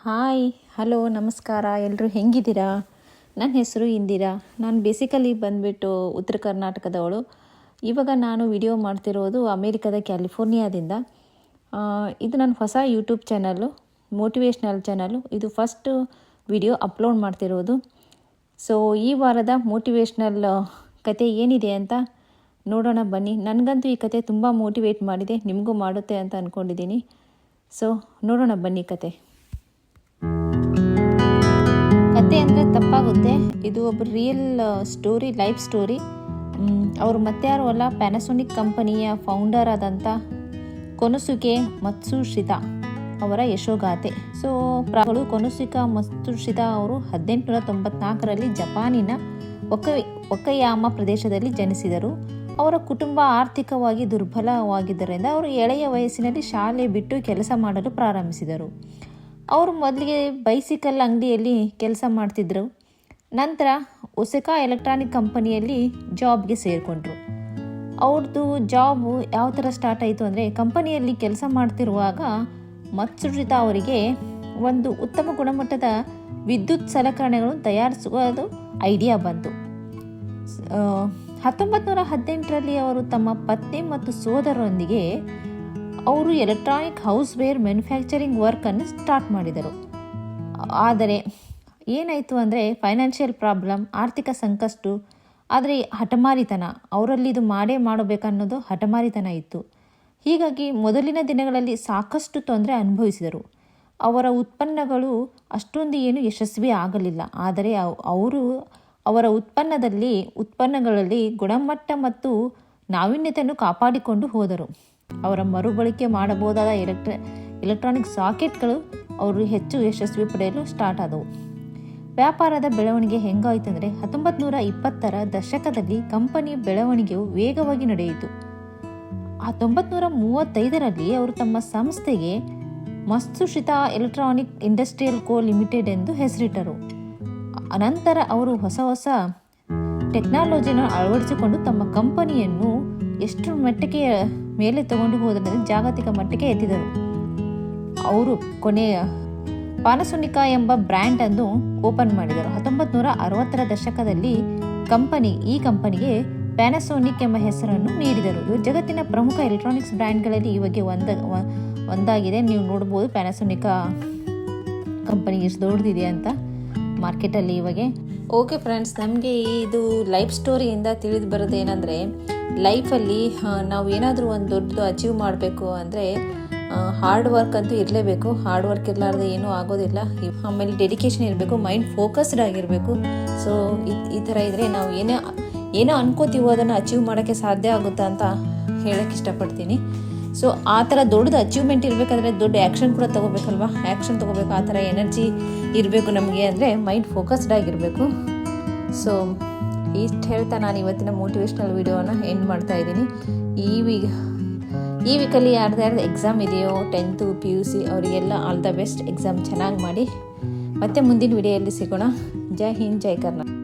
Hi hello ನಮಸ್ಕಾರ, ಎಲ್ಲರೂ ಹೆಂಗಿದ್ದೀರಾ? ನನ್ನ ಹೆಸರು ಇಂದಿರಾ. ನಾನು ಬೇಸಿಕಲಿ ಬಂದುಬಿಟ್ಟು ಉತ್ತರ ಕರ್ನಾಟಕದವಳು. ಇವಾಗ ನಾನು ವಿಡಿಯೋ ಮಾಡ್ತಿರೋದು ಅಮೇರಿಕಾದ ಕ್ಯಾಲಿಫೋರ್ನಿಯಾದಿಂದ. ಇದು ನನ್ನ ಹೊಸ ಯೂಟ್ಯೂಬ್ ಚಾನಲ್ಲು, ಮೋಟಿವೇಶ್ನಲ್ ಚಾನಲ್ಲು. ಇದು ಫಸ್ಟ್ ವಿಡಿಯೋ ಅಪ್ಲೋಡ್ ಮಾಡ್ತಿರೋದು. ಸೊ ಈ ವಾರದ ಮೋಟಿವೇಶ್ನಲ್ ಕತೆ ಏನಿದೆ ಅಂತ ನೋಡೋಣ ಬನ್ನಿ. ನನಗಂತೂ ಈ ಕತೆ ತುಂಬ ಮೋಟಿವೇಟ್ ಮಾಡಿದೆ, ನಿಮಗೂ ಮಾಡುತ್ತೆ ಅಂತ ಅಂದ್ಕೊಂಡಿದ್ದೀನಿ. ಸೊ ನೋಡೋಣ ಬನ್ನಿ ಕತೆ. ಕತೆ ಅಂದರೆ ತಪ್ಪಾಗುತ್ತೆ, ಇದು ಒಬ್ಬ ರಿಯಲ್ ಸ್ಟೋರಿ, ಲೈಫ್ ಸ್ಟೋರಿ. ಅವರು ಮತ್ತೆ ಯಾರು ಅಲ್ಲ, ಪ್ಯಾನಾಸೋನಿಕ್ ಕಂಪನಿಯ ಫೌಂಡರ್ ಆದಂಥ ಕೊನೊಸುಕೆ ಮತ್ಸುಶಿತಾ ಅವರ ಯಶೋಗಾಥೆ. ಸೊ ಕೊನೊಸುಕೆ ಮತ್ಸುಶಿತಾ ಅವರು 1894ರಲ್ಲಿ ಜಪಾನಿನ ಒಕಯಾಮ ಪ್ರದೇಶದಲ್ಲಿ ಜನಿಸಿದರು. ಅವರ ಕುಟುಂಬ ಆರ್ಥಿಕವಾಗಿ ದುರ್ಬಲವಾಗಿದ್ದರಿಂದ ಅವರು ಎಳೆಯ ವಯಸ್ಸಿನಲ್ಲಿ ಶಾಲೆ ಬಿಟ್ಟು ಕೆಲಸ ಮಾಡಲು ಪ್ರಾರಂಭಿಸಿದರು. ಅವರು ಮೊದಲಿಗೆ ಬೈಸಿಕಲ್ ಅಂಗಡಿಯಲ್ಲಿ ಕೆಲಸ ಮಾಡ್ತಿದ್ರು. ನಂತರ ಒಸಾಕಾ ಎಲೆಕ್ಟ್ರಾನಿಕ್ ಕಂಪನಿಯಲ್ಲಿ ಜಾಬ್ಗೆ ಸೇರಿಕೊಂಡ್ರು. ಅವ್ರದ್ದು ಜಾಬು ಯಾವ ಥರ ಸ್ಟಾರ್ಟ್ ಆಯಿತು ಅಂದರೆ, ಕಂಪನಿಯಲ್ಲಿ ಕೆಲಸ ಮಾಡ್ತಿರುವಾಗ ಮತ್ಸುಶಿತಾ ಅವರಿಗೆ ಒಂದು ಉತ್ತಮ ಗುಣಮಟ್ಟದ ವಿದ್ಯುತ್ ಸಲಕರಣೆಗಳನ್ನು ತಯಾರಿಸುವುದು ಐಡಿಯಾ ಬಂತು. 1918ರಲ್ಲಿ ಅವರು ತಮ್ಮ ಪತ್ನಿ ಮತ್ತು ಸೋದರರೊಂದಿಗೆ ಅವರು ಎಲೆಕ್ಟ್ರಾನಿಕ್ ಹೌಸ್ವೇರ್ ಮ್ಯಾನುಫ್ಯಾಕ್ಚರಿಂಗ್ ವರ್ಕನ್ನು ಸ್ಟಾರ್ಟ್ ಮಾಡಿದರು. ಆದರೆ ಏನಾಯಿತು ಅಂದರೆ, ಫೈನಾನ್ಷಿಯಲ್ ಪ್ರಾಬ್ಲಮ್, ಆರ್ಥಿಕ ಸಂಕಷ್ಟ, ಆದರೆ ಹಠಮಾರಿತನ, ಅವರಲ್ಲಿ ಇದು ಮಾಡಬೇಕನ್ನೋದು ಹಠಮಾರಿತನ ಇತ್ತು. ಹೀಗಾಗಿ ಮೊದಲಿನ ದಿನಗಳಲ್ಲಿ ಸಾಕಷ್ಟು ತೊಂದರೆ ಅನುಭವಿಸಿದರು. ಅವರ ಉತ್ಪನ್ನಗಳು ಏನು ಯಶಸ್ವಿ ಆಗಲಿಲ್ಲ. ಆದರೆ ಅವರು ಅವರ ಉತ್ಪನ್ನಗಳಲ್ಲಿ ಗುಣಮಟ್ಟ ಮತ್ತು ನಾವೀನ್ಯತೆಯನ್ನು ಕಾಪಾಡಿಕೊಂಡು ಹೋದರು. ಅವರ ಮರುಬಳಕೆ ಮಾಡಬಹುದಾದ ಎಲೆಕ್ಟ್ರಾನಿಕ್ ಸಾಕೆಟ್ಗಳು ಅವರು ಹೆಚ್ಚು ಯಶಸ್ವಿ ಪಡೆಯಲು ಸ್ಟಾರ್ಟ್ ಆದವು. ವ್ಯಾಪಾರದ ಬೆಳವಣಿಗೆ ಹೆಂಗಾಯಿತು ಅಂದರೆ, 1920ರ ದಶಕದಲ್ಲಿ ಕಂಪನಿಯ ಬೆಳವಣಿಗೆಯು ವೇಗವಾಗಿ ನಡೆಯಿತು. 1935ರಲ್ಲಿ ಅವರು ತಮ್ಮ ಸಂಸ್ಥೆಗೆ ಮತ್ಸುಶಿತಾ ಎಲೆಕ್ಟ್ರಾನಿಕ್ ಇಂಡಸ್ಟ್ರಿಯಲ್ ಕೋ ಲಿಮಿಟೆಡ್ ಎಂದು ಹೆಸರಿಟ್ಟರು. ಅನಂತರ ಅವರು ಹೊಸ ಟೆಕ್ನಾಲಜಿಯನ್ನು ಅಳವಡಿಸಿಕೊಂಡು ತಮ್ಮ ಕಂಪನಿಯನ್ನು ಎಷ್ಟು ಮಟ್ಟಕ್ಕೆ ಮೇಲೆ ತಗೊಂಡು ಹೋದರೆ ಜಾಗತಿಕ ಮಟ್ಟಕ್ಕೆ ಎತ್ತಿದರು. ಅವರು ಕೊನೆಯ ಪ್ಯಾನಾಸೋನಿಕ್ ಎಂಬ ಬ್ರ್ಯಾಂಡ್ ಅನ್ನು ಓಪನ್ ಮಾಡಿದರು. 1960ರ ದಶಕದಲ್ಲಿ ಈ ಕಂಪನಿಗೆ ಪ್ಯಾನಾಸೋನಿಕ್ ಎಂಬ ಹೆಸರನ್ನು ನೀಡಿದರು. ಇವು ಜಗತ್ತಿನ ಪ್ರಮುಖ ಎಲೆಕ್ಟ್ರಾನಿಕ್ಸ್ ಬ್ರ್ಯಾಂಡ್ಗಳಲ್ಲಿ ಇವಾಗ ಒಂದಾಗಿದೆ. ನೀವು ನೋಡ್ಬೋದು ಪ್ಯಾನಾಸೋನಿಕ್ ಕಂಪನಿ ಎಷ್ಟು ದೊಡ್ಡದಿದೆ ಅಂತ ಮಾರ್ಕೆಟಲ್ಲಿ ಇವಾಗ. ಓಕೆ ಫ್ರೆಂಡ್ಸ್, ನಮಗೆ ಇದು ಲೈಫ್ ಸ್ಟೋರಿಯಿಂದ ತಿಳಿದು ಬರೋದು ಏನಂದರೆ, ಲೈಫಲ್ಲಿ ನಾವು ಏನಾದರೂ ಒಂದು ದೊಡ್ಡದು ಅಚೀವ್ ಮಾಡಬೇಕು ಅಂದರೆ ಹಾರ್ಡ್ ವರ್ಕ್ ಅಂತೂ ಇರಲೇಬೇಕು. ಹಾರ್ಡ್ ವರ್ಕ್ ಇರಲಾರ್ದೆ ಏನೂ ಆಗೋದಿಲ್ಲ. ಆಮೇಲೆ ಡೆಡಿಕೇಶನ್ ಇರಬೇಕು, ಮೈಂಡ್ ಫೋಕಸ್ಡ್ ಆಗಿರಬೇಕು. ಸೊ ಈ ಥರ ಇದ್ದರೆ ನಾವು ಏನೋ ಅನ್ಕೋತೀವೋ ಅದನ್ನು ಅಚೀವ್ ಮಾಡೋಕ್ಕೆ ಸಾಧ್ಯ ಆಗುತ್ತಾ ಅಂತ ಹೇಳೋಕ್ಕೆ ಇಷ್ಟಪಡ್ತೀನಿ. ಸೊ ಆ ಥರ ದೊಡ್ಡದು ಅಚೀವ್ಮೆಂಟ್ ಇರಬೇಕಾದ್ರೆ ದೊಡ್ಡ ಆ್ಯಕ್ಷನ್ ಕೂಡ ತೊಗೋಬೇಕಲ್ವಾ, ಆ್ಯಕ್ಷನ್ ತೊಗೋಬೇಕು. ಆ ಥರ ಎನರ್ಜಿ ಇರಬೇಕು ನಮಗೆ ಅಂದರೆ ಮೈಂಡ್ ಫೋಕಸ್ಡ್ ಆಗಿರಬೇಕು. ಸೊ ಇಷ್ಟು ಹೇಳ್ತಾ ನಾನು ಇವತ್ತಿನ ಮೋಟಿವೇಶ್ನಲ್ ವಿಡಿಯೋನ ಎಂಡ್ ಮಾಡ್ತಾ ಇದ್ದೀನಿ. ಈ ವೀಕಲ್ಲಿ ಯಾರ್ದು ಎಕ್ಸಾಮ್ ಇದೆಯೋ, 10th PUC ಅವರಿಗೆಲ್ಲ ಆಲ್ ದ ಬೆಸ್ಟ್. ಎಕ್ಸಾಮ್ ಚೆನ್ನಾಗಿ ಮಾಡಿ. ಮತ್ತೆ ಮುಂದಿನ ವಿಡಿಯೋಯಲ್ಲಿ ಸಿಗೋಣ. ಜೈ ಹಿಂದ್, ಜೈ ಕರ್ನಾಟಕ.